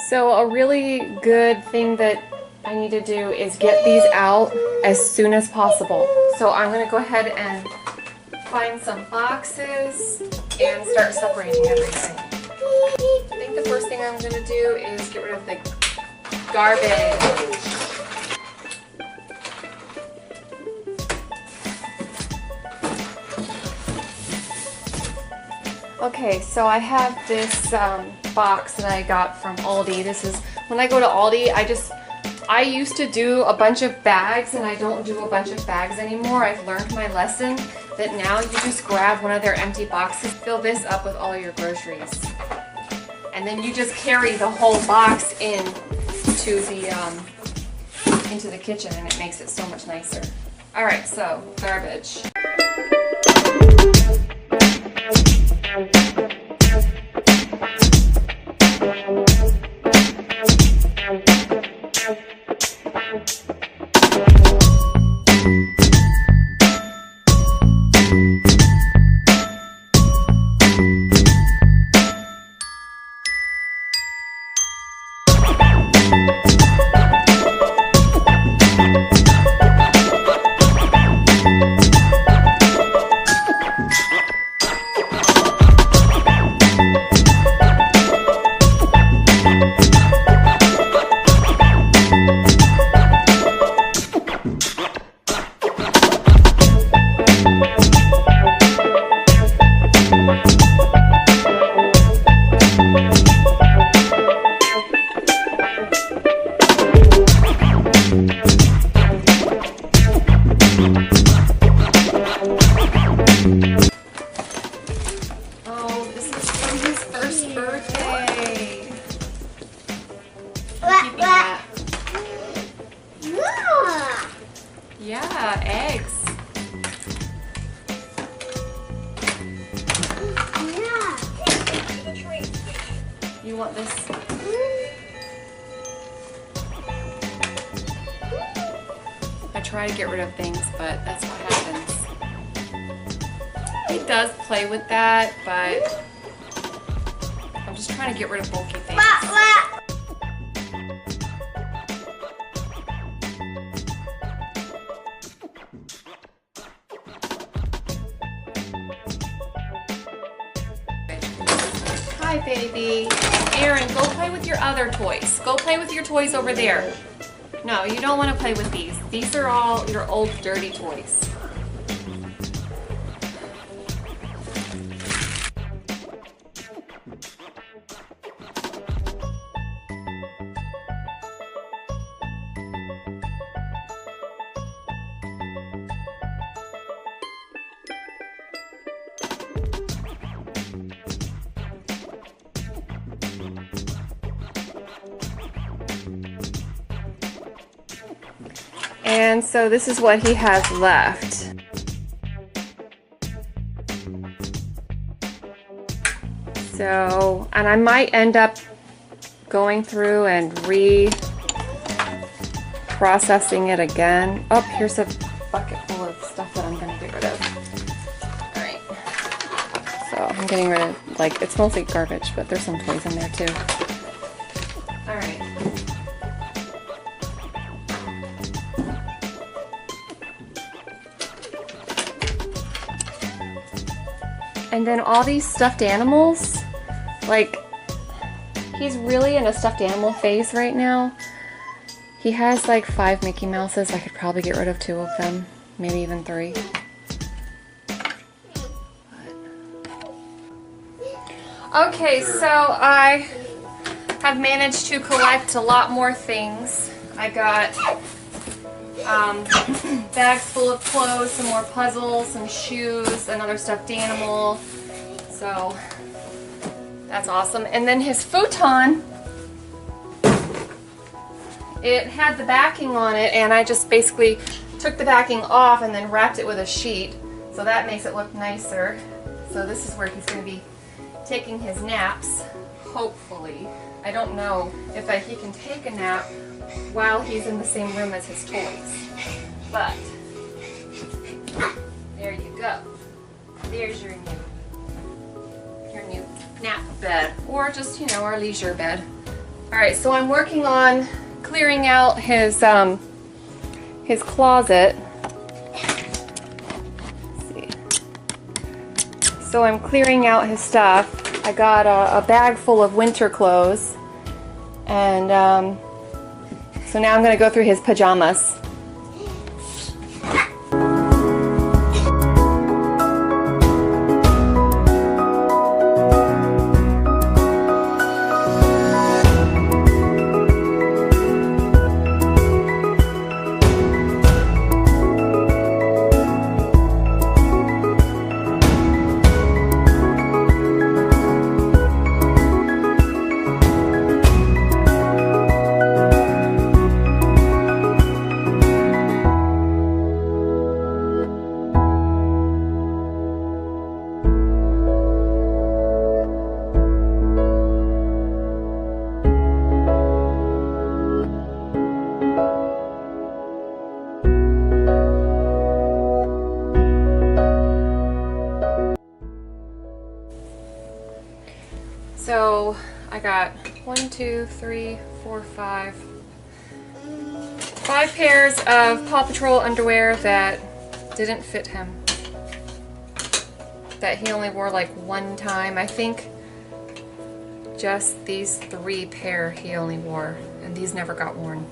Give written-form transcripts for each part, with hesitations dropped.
So a really good thing that I need to do is get these out as soon as possible. So I'm going to go ahead and find some boxes and start separating everything. I think the first thing I'm going to do is get rid of the garbage. Okay, so I have this box that I got from Aldi. This is, when I go to Aldi, I used to do a bunch of bags, and I don't do a bunch of bags anymore. I've learned my lesson that now you just grab one of their empty boxes, fill this up with all your groceries, and then you just carry the whole box into the kitchen, and it makes it so much nicer. All right, so garbage. Yeah, eggs. You want this? I try to get rid of things, but that's what happens. He does play with that, but I'm just trying to get rid of bulky things. Hi, baby. Aaron, go play with your other toys. Go play with your toys over there. No, you don't want to play with these. These are all your old dirty toys. And so this is what he has left. So, and I might end up going through and processing it again. Oh, here's a bucket full of stuff that I'm going to get rid of. Alright. So I'm getting rid of, like, it's mostly garbage, but there's some toys in there too. Alright. And then all these stuffed animals, like, he's really in a stuffed animal phase right now. He has like 5 Mickey Mouses. I could probably get rid of 2 of them, maybe even 3. Okay, so I have managed to collect a lot more things. I got bags full of clothes, some more puzzles, some shoes, another stuffed animal. So that's awesome. And then his futon, it had the backing on it, and I just basically took the backing off and then wrapped it with a sheet. So that makes it look nicer. So this is where he's going to be taking his naps, hopefully. I don't know if he can take a nap while he's in the same room as his toys. But there you go. There's your new nap bed, or just, you know, our leisure bed. Alright, so I'm working on clearing out his closet. Let's see. So I'm clearing out his stuff. I got a bag full of winter clothes, and so now I'm going to go through his pajamas. So I got 5 pairs of Paw Patrol underwear that didn't fit him, that he only wore like one time. I think just these 3 pair he only wore, and these never got worn.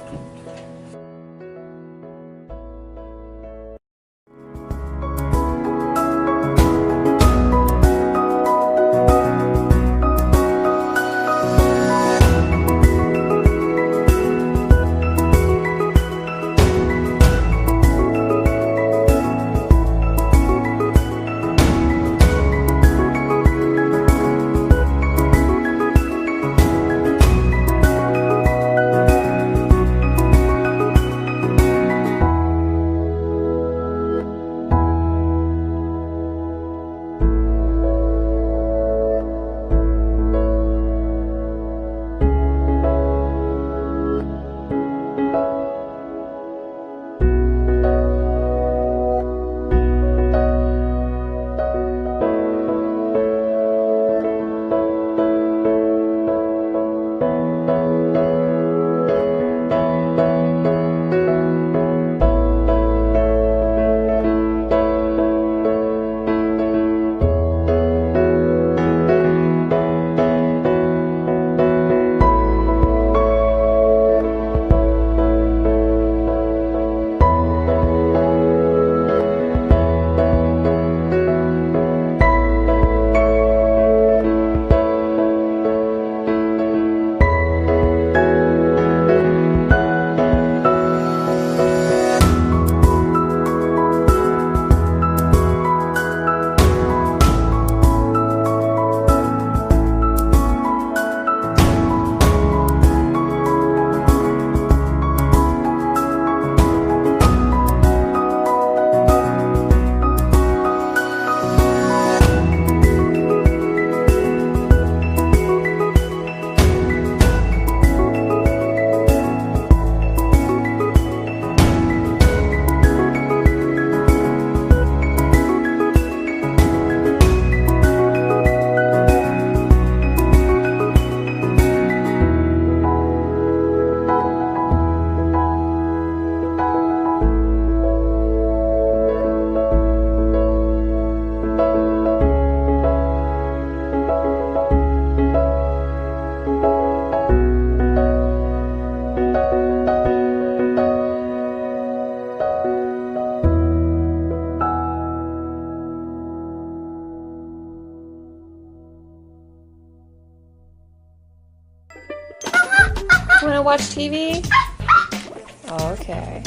Want to watch TV? Okay.